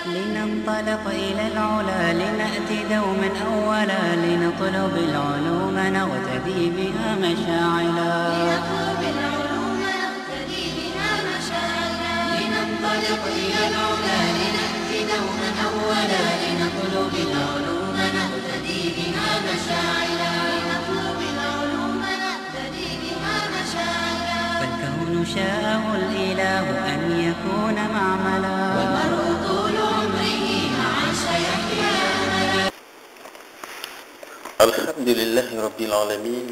لننطلق إلى العلا لنأتي دوما أولا لنطلب العلوم نغتدي بها مشاعلا لننطلق إلى العلا لنأتي دوما أولا لنطلب العلوم نغتدي بها مشاعلا فالكون شاءه الإله أن يكون معملا والمرء طول عمره عاش يحيا أملا. الحمد لله رب العالمين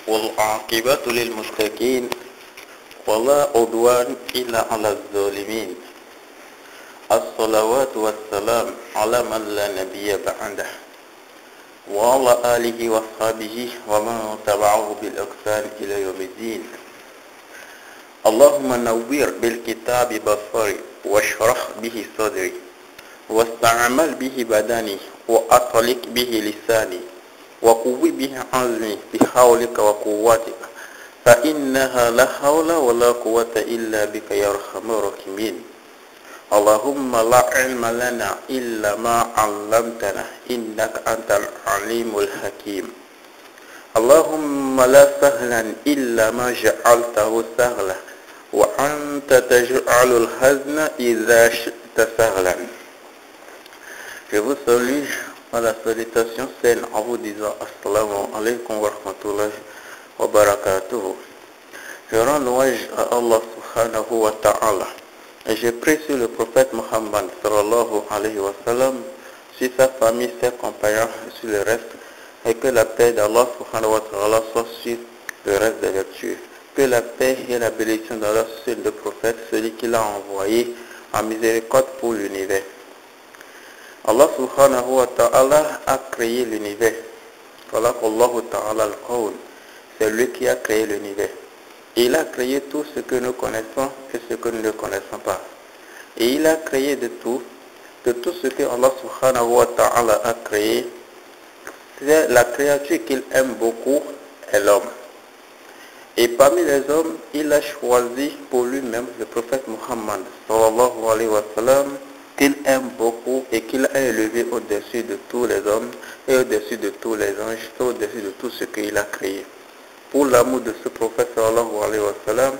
والعاقبة للمتقين ولا عدوان إلا على الظالمين. الصلوات والسلام على من لا نبي بعده وعلى آله وصحبه ومن تبعه بالإحسان إلى يوم الدين. اللهم نوّر بالكتاب بصري واشرح به صدري واستعمل به بدني وأطلق به لساني وقوي به عزمي بحولك وقوتك فإنها لا حول ولا قوة إلا بك يا أرحم الراحمين. اللهم لا علم لنا إلا ما علمتنا إنك أنت العليم الحكيم. اللهم لا سهلا إلا ما جعلته سهلا وأنت تجعل الحزن إذا شئت سهلا. Je vous salue à la salutation saine en vous disant Assalamu alaikum wa rahmatullahi wa barakatuh. Je rends louange à Allah subhanahu wa ta'ala et je prie sur le prophète Muhammad sallallahu alayhi wa sallam, sur sa famille, ses compagnons, sur le reste, et que la paix d'Allah subhanahu wa ta'ala soit sur le reste des vertus. Que la paix et la bénédiction d'Allah sur le prophète, celui qui l'a envoyé en miséricorde pour l'univers. Allah subhanahu wa ta'ala a créé l'univers. Khalaqallahu ta'ala al-kawn. C'est lui qui a créé l'univers. Il a créé tout ce que nous connaissons et ce que nous ne connaissons pas. Et il a créé de tout ce que Allah subhanahu wa ta'ala a créé. C'est la créature qu'il aime beaucoup est l'homme. Et parmi les hommes, il a choisi pour lui-même le prophète Muhammad sallallahu alayhi wa sallam, qu'il aime beaucoup et qu'il a élevé au-dessus de tous les hommes et au-dessus de tous les anges et au-dessus de tout ce qu'il a créé. Pour l'amour de ce prophète sallallahu alayhi wa sallam,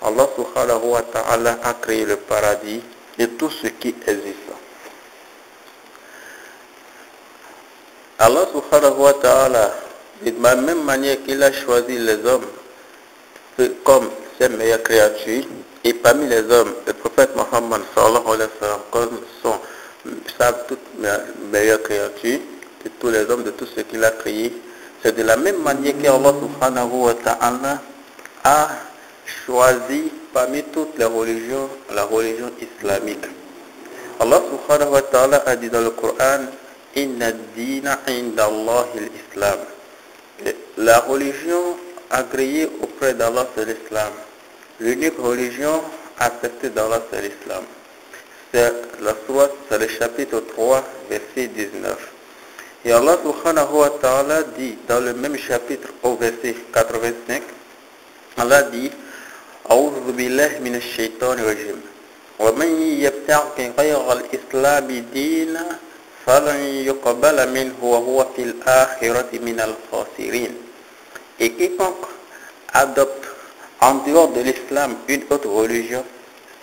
Allah subhanahu wa ta'ala a créé le paradis et tout ce qui existe. Allah subhanahu wa ta'ala, de la même manière qu'il a choisi les hommes comme ses meilleures créatures, et parmi les hommes, le prophète Muhammad sallallahu alayhi wa sallam comme sa toute meilleure créature, de tous les hommes, de tout ce qu'il a créé. C'est de la même manière qu'Allah subhanahu wa ta'ala a choisi parmi toutes les religions, la religion islamique. Allah subhanahu wa ta'ala a dit dans le Coran, Inna ad-dina inda Allahi al-Islam. La religion agréée auprès d'Allah, c'est l'islam. L'unique religion acceptée d'Allah, c'est l'islam. C'est la sourate, c'est le chapitre 3, verset 19. Et Allah subhanahu wa ta'ala dit dans le même chapitre au verset 85, Allah dit A'udhu billahi minash shaitani rajim. Wa man yabtaghi ghayra al-islam dina falan yuqbala minhu wa huwa fil akhirati minal khasirin. Et quiconque adopte en dehors de l'islam une autre religion,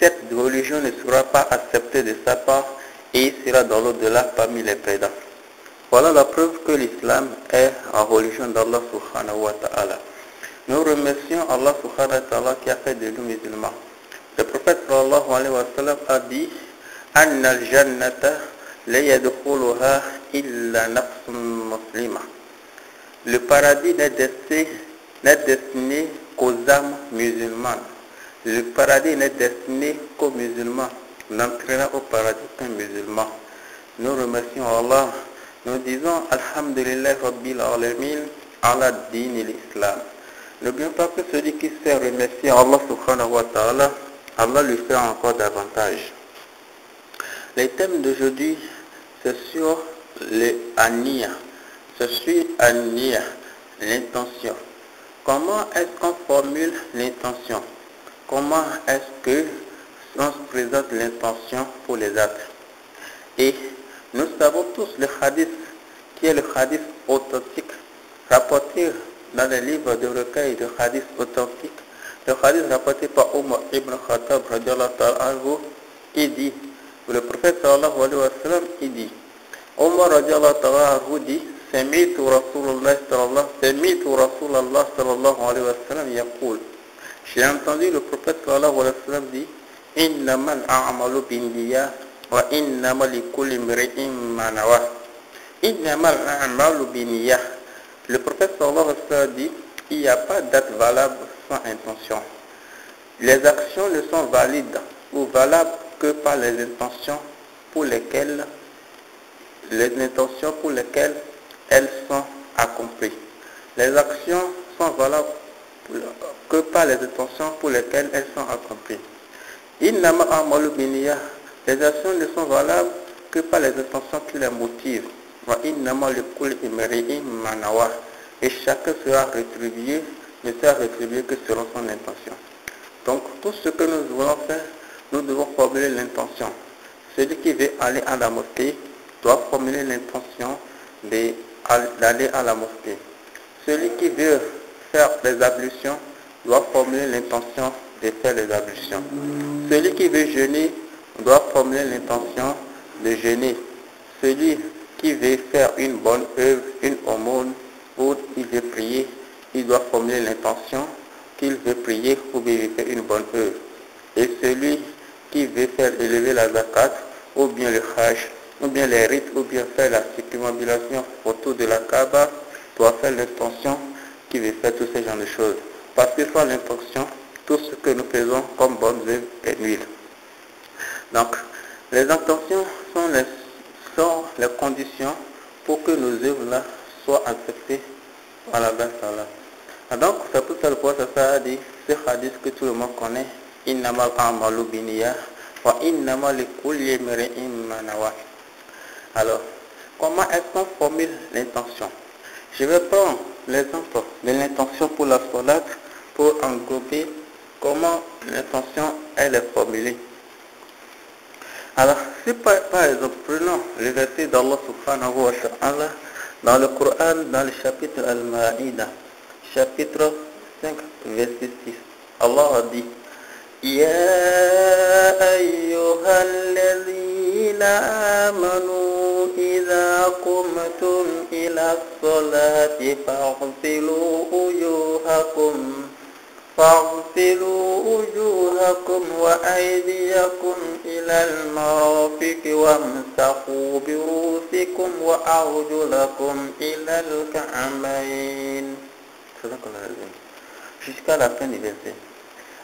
cette religion ne sera pas acceptée de sa part et il sera dans l'au-delà parmi les perdants. Voilà la preuve que l'islam est en religion d'Allah subhanahu wa ta'ala. Nous remercions Allah subhanahu wa ta'ala qui a fait de nous musulmans. Le prophète sallallahu alayhi wa sallam a dit Anna al-jannata la yadkhuluha illa nafsun muslima. Le paradis n'est destiné qu'aux âmes musulmanes. Le paradis n'est destiné qu'aux musulmans. N'entraînera au paradis qu'un musulman. Nous remercions Allah. Nous disons Alhamdulillah Rabbil Alamin ala din l'Islam. N'oublions pas que celui qui sait remercier Allah subhanahu wa ta'ala, Allah lui fait encore davantage. Les thèmes d'aujourd'hui, c'est sur le aniya. C'est sur aniya, l'intention. Comment est-ce qu'on formule l'intention? Comment est-ce que sens présent de l'intention pour les actes. Et nous savons tous le hadith, qui est le hadith authentique, rapporté dans les livres de recueil de hadith authentique. Le hadith rapporté par Omar ibn Khattab, il dit, le prophète sallallahu alayhi wa sallam, il dit, Omar dit, سمعت رسول الله صلى الله عليه وسلم يقول. J'ai entendu le prophète sallallahu alayhi wa sallam dit, إنما الأعمال بالنيات وإنما لكل امرئ ما نوى. إنما الأعمال بالنيات. Le prophète sallallahu alayhi wa sallam dit, il n'y a pas d'acte valable sans intention. Les actions ne sont valides ou valables que par les intentions pour lesquelles elles sont accomplies. Les actions sont valables que par les intentions pour lesquelles elles sont accomplies. Innama a'malu binniyah. Les actions ne sont valables que par les intentions qui les motivent. Wa innama likulli imri'in ma nawa. Et chacun sera rétribué, ne sera rétribué que selon son intention. Donc tout ce que nous voulons faire, nous devons formuler l'intention. Celui qui veut aller à la mosquée doit formuler l'intention d'aller à la mosquée. Celui qui veut faire des ablutions doit formuler l'intention de faire les ablutions. Celui qui veut jeûner doit formuler l'intention de jeûner. Celui qui veut faire une bonne œuvre, une aumône, ou il veut prier, il doit formuler l'intention qu'il veut prier ou bien il veut faire une bonne œuvre. Et celui qui veut faire élever la zakat, ou bien le hajj, ou bien les rites, ou bien faire la circumambulation autour de la Kaaba, doit faire l'intention qu'il veut faire tous ces genres de choses. Parce que sans l'intention, tout ce que nous faisons comme bonnes œuvres est nul. Donc, les intentions sont les conditions pour que nos œuvres-là soient acceptées par la grâce d'Allah. Donc, c'est pour ça le prophète a dit, ce hadith que tout le monde connaît, Innamal a'malu binniyah wa innama likulli imri'in ma nawa. Alors, comment est-ce qu'on formule l'intention? Je vais prendre l'exemple de l'intention pour la salat pour englober comment l'intention elle est formulée. Alors, si par exemple, prenons le verset d'Allah subhanahu wa ta'ala dans le Coran, dans le chapitre Al-Ma'ida, chapitre 5, verset 6. Allah a dit, Ya ayyuhalladhina amanu idha qumtum ila as-salati فاغسلوا وجوهكم وأيديكم إلى المرافق وامسحوا برؤوسكم وأرجلكم إلى الكعبين. Jusqu'à la fin du verset.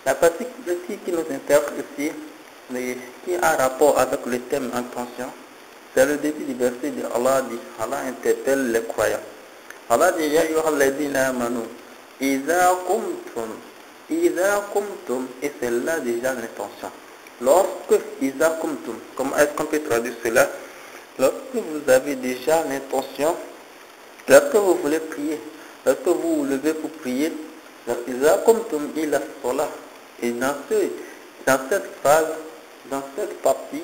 La partie qui nous intéresse ici, qui a rapport avec le thème intention, c'est le début du verset de Allah dit, Allah interpelle les croyants. Allah dit, Ya ayyuhalladhina amanu, idha qumtum, et c'est là déjà l'intention. Lorsque idha qumtum, comment est-ce qu'on peut traduire cela? Lorsque vous avez déjà l'intention, lorsque vous voulez prier, lorsque vous vous levez pour prier, idha qumtum ila salah. Et dans cette phrase, dans cette partie,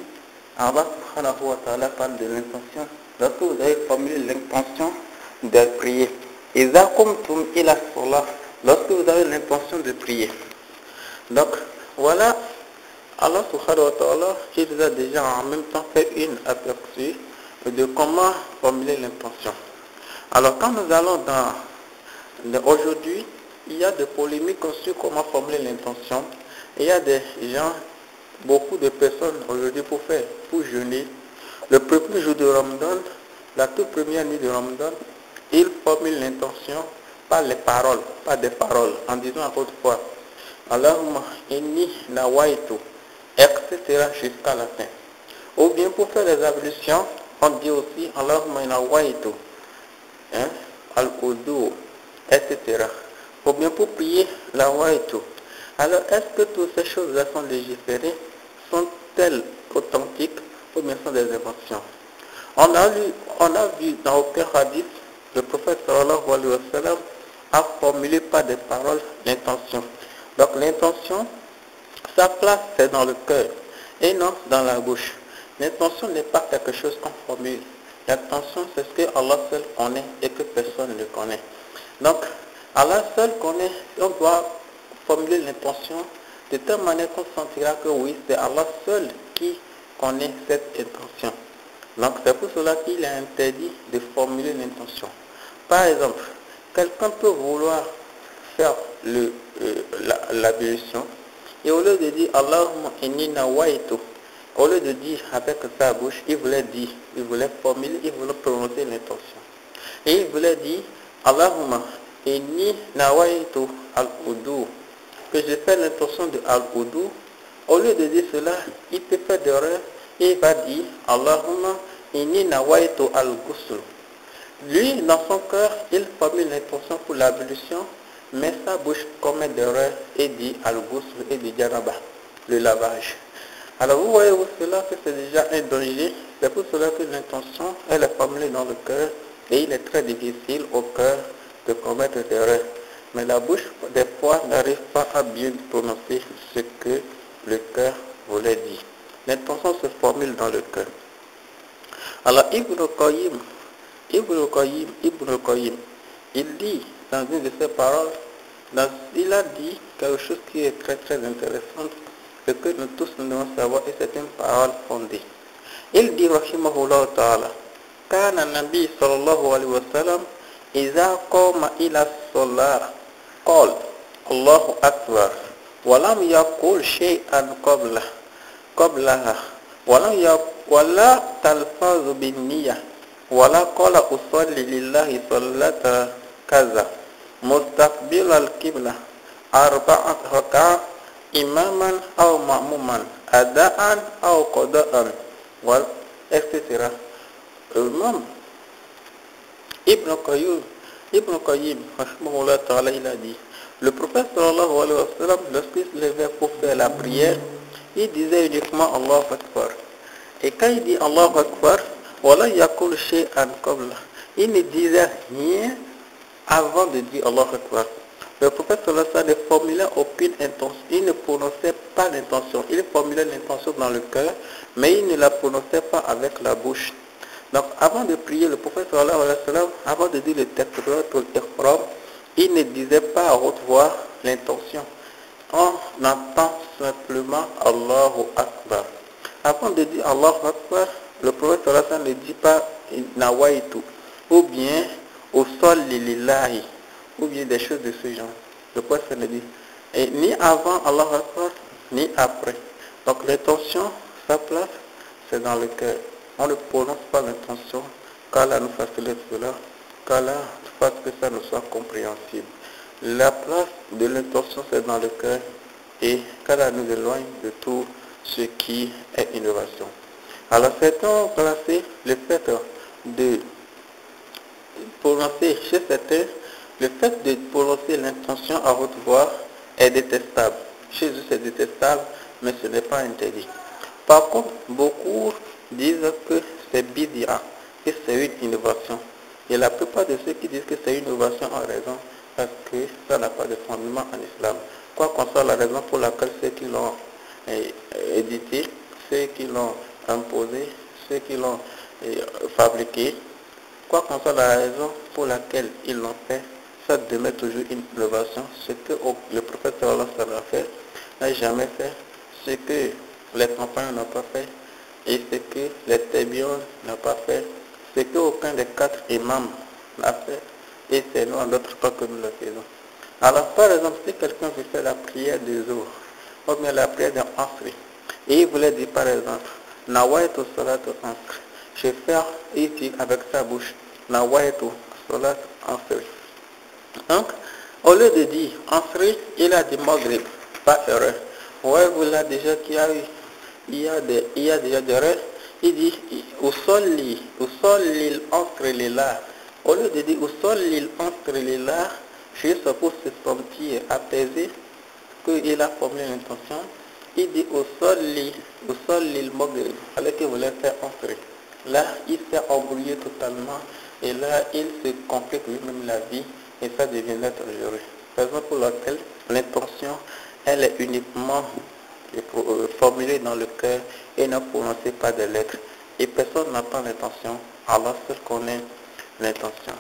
Allah subhanahu wa ta'ala parle de l'intention. Lorsque vous avez formulé l'intention de prier, idha qumtum ila salah, lorsque vous avez l'intention de prier. Donc, voilà, Allah subhanahu wa ta'ala, qui nous a déjà en même temps fait une aperçu de comment formuler l'intention. Alors, quand nous allons aujourd'hui, il y a des polémiques sur comment formuler l'intention. Il y a des gens, beaucoup de personnes aujourd'hui pour jeûner. Le premier jour de Ramadan, la toute première nuit de Ramadan, ils formulent l'intention par les paroles, pas des paroles, en disant à haute voix, Allahumma inni nawaitu, etc. jusqu'à la fin. Ou bien pour faire les ablutions, on dit aussi Allahumma nawaitu, al-Qudu, etc. Ou bien pour prier, la waitu. Alors, est-ce que toutes ces choses-là sont légiférées, sont-elles authentiques ou bien sont des inventions? On a vu dans aucun hadith, le prophète sallallahu alayhi wa sallam a formulé par des paroles l'intention. Donc l'intention, Sa place, c'est dans le cœur et non dans la bouche. L'intention n'est pas quelque chose qu'on formule. L'intention, c'est ce que Allah seul connaît et que personne ne connaît. Donc, Allah seul connaît, on doit formuler l'intention de telle manière qu'on sentira que oui, c'est Allah seul qui connaît cette intention. Donc, c'est pour cela qu'il est interdit de formuler l'intention. Par exemple, quelqu'un peut vouloir faire l'ablution et au lieu de dire Allahumma inni nawaitu, au lieu de dire avec sa bouche, il voulait formuler, il voulait prononcer l'intention. Et il voulait dire Allahumma inni nawaitu al-udu, que je fais l'intention de al-udu. Au lieu de dire cela, il peut faire d'erreur et il va dire Allahumma inni nawaitu al-ghusl. Lui, dans son cœur, il formule l'intention pour l'ablution, mais sa bouche commet d'erreur et dit al-ghusl et dit janaba, le lavage. Alors vous voyez cela que c'est déjà un danger. C'est pour cela que l'intention, elle est formulée dans le cœur et il est très difficile au cœur de commettre d'erreur. Mais la bouche, des fois, n'arrive pas à bien prononcer ce que le cœur voulait dire. L'intention se formule dans le cœur. Alors Ibn Qayyim, il dit dans une de ses paroles, il a dit quelque chose qui est très très intéressant, ce que nous tous nous devons savoir, et c'est une parole fondée. Il dit, rahimahullah ta'ala, kana nabi sallallahu alayhi wa sallam, iza qama ila salah, qala, Allahu akbar, walam yaqul shay'an qablaha, wala talfazu bin niyah, wala qala usalli lillahi sallata kaza, mustaqbil al-qibla, arba'at raka'ah, imaman aw ma'muman, adaan aw qada'an, wal etc. Imam Ibn Qayyim, rahimahullah ta'ala, il a dit, le prophète sallallahu alayhi wa sallam, lorsqu'il se levait pour faire la prière, il disait uniquement Allahu Akbar. Et quand il dit Allahu Akbar, wala yakul shay'an qabla, il ne disait rien avant de dire Allahu Akbar. Le prophète sallallahu alayhi wa sallam ne formulait aucune intention, il ne prononçait pas l'intention, il formulait l'intention dans le cœur, mais il ne la prononçait pas avec la bouche. Donc avant de prier, le prophète sallallahu alayhi wa sallam, avant de dire le takbiratul ihram, il ne disait pas à haute voix l'intention. On entend simplement Allahu Akbar. Avant de dire Allahu Akbar, le prophète sallallahu alayhi wa sallam ne dit pas nawaitu, ou bien usalli lillahi, ou bien des choses de ce genre. Le prophète ne dit et ni avant Allahu Akbar, ni après. Donc l'intention, sa place, c'est dans le cœur. On ne prononce pas l'intention qu'Allah nous facilite cela, qu'Allah fasse que ça nous soit compréhensible. La place de l'intention, c'est dans le cœur, et qu'Allah nous éloigne de tout ce qui est innovation. Alors certains ont placé le fait de prononcer chez certains, le fait de prononcer l'intention à haute voix est détestable. Chez eux c'est détestable, mais ce n'est pas interdit. Par contre, beaucoup disent que c'est bid'a, que c'est une innovation. Et la plupart de ceux qui disent que c'est une innovation ont raison, parce que ça n'a pas de fondement en islam. Quoi qu'on soit la raison pour laquelle ceux qui l'ont édité, ceux qui l'ont imposé, ceux qui l'ont fabriqué, quoi qu'on soit la raison pour laquelle ils l'ont fait, ça demeure toujours une innovation. Ce que le prophète sallallahu alayhi wa sallam a fait, n'a jamais fait, ce que les compagnons n'ont pas fait, et ce que les tabi'un n'ont pas fait, ce qu'aucun des 4 imams n'a fait, et c'est nous en d'autres cas que nous le faisons. Alors par exemple, si quelqu'un veut faire la prière du jour, ou bien la prière d'un asri, et il voulait dire par exemple, nawaitu salatu asri, je vais faire ici avec sa bouche, nawaitu salatu asri. Donc, au lieu de dire asri, il a dit maghrib, pas erreur. Voyez-vous là déjà qu'il y a eu, il y a déjà des erreurs. Il dit usolli l'asri lillah. Au lieu de dire usolli l'asri lillah, juste pour se sentir apaisé, qu'il a formulé l'intention, il dit usolli al-maghrib, alors qu'il voulait faire asri. Là, il s'est embrouillé totalement, et là, il se complique lui-même la vie, et ça devient dangereux. Raison pour laquelle l'intention, elle est uniquement formulé dans le cœur et ne prononcé pas des lettres. Et personne n'attend l'intention, Allah seul connaît l'intention.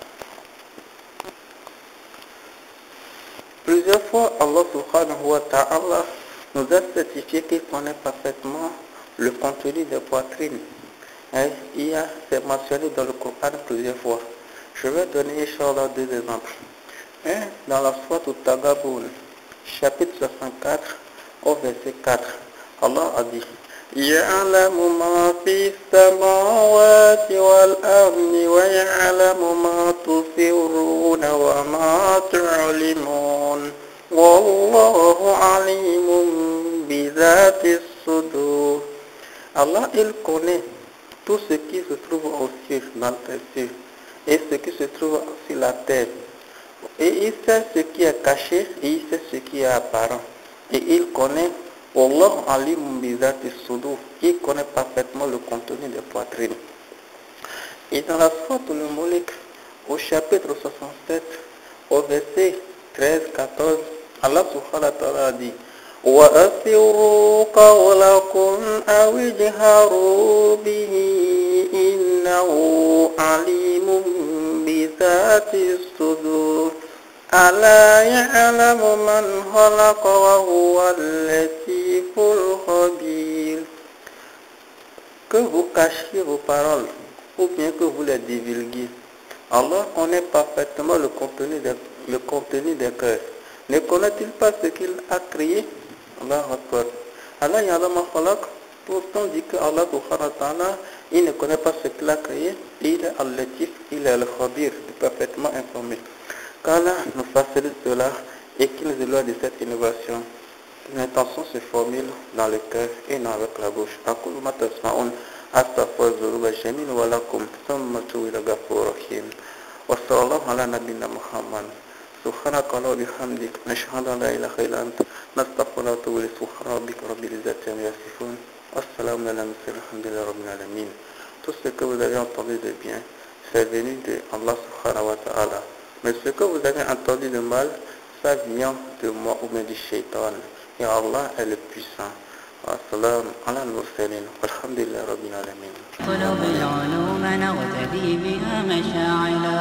Plusieurs fois, Allah subhanahu wa ta'ala nous a certifié qu'il connaît parfaitement le contenu des poitrines. C'est mentionné dans le Coran plusieurs fois. Je vais donner Inch'Allah 2 exemples. Dans la Sourate Al-Taghabun, chapitre 64, au verset 4, Allah a dit يَعْلَمُ مَا فِي السَّمَاوَاتِ وَالْأَرْضِ وَيَعْلَمُ مَا تُسِرُّونَ وَمَا تُعْلِنُونَ وَاللَّهُ عَلِيمٌ بِذَاتِ الصُّدُورِ. Allah, il connaît tout ce qui se trouve au ciel, dans les cieux, et ce qui se trouve sur la terre. Et il sait ce qui est caché et il sait ce qui est apparent. Et il connaît, Allah alim bizati sudur, il connaît parfaitement le contenu des poitrines. Et dans la Sourate Al-Mulk, au chapitre 67, au verset 13-14, Allah subhanahu wa ta'ala a dit وَأَسِرُّوا قَوْلَكُمْ أَوِ اجْهَرُوا بِهِ إِنَّهُ عَلِيمٌ بِذَاتِ الصُّدُورِ أَلَا يَعْلَمُ مَنْ خَلَقَ وَهُوَ اللَّطِيفُ الْخَبِيرُ. Que vous cachiez vos paroles ou bien que vous les divulguiez, Allah connaît parfaitement le contenu des cœurs. Ne connaît-il pas ce qu'il a créé? Allah Akbar. Allah ya'lamu ma khalaq. Pourtant dit que Allah subhanahu wa ta'ala, il ne connaît pas ce qu'il a créé. Il est al-Latif, il est al-Khabir, parfaitement informé. Qu'Allah nous facilite cela et qu'il nous éloigne de cette innovation. L'intention se formule dans le cœur et non avec la bouche. أقول ما تسمعون أستغفر الذنوب جميعا ولكم ثم توبوا إلى الغفور الرحيم وصلى الله على نبينا محمد سبحانك اللهم وبحمدك نشهد أن لا إله إلا أنت نستغفرك ونتوب إليك سبحان ربك رب العزة عما يصفون والسلام على المرسلين الحمد لله رب العالمين. Tout ce que vous avez entendu de bien, c'est venu de Allah subhanahu wa ta'ala. Mais ce que vous avez entendu de mal, ça vient de moi ou bien du shaitan. Et Allah est le puissant. Assalam ala al-mursalin. Alhamdulillah rabbil alamin. طلب العلوم نغتدي بها مشاعلا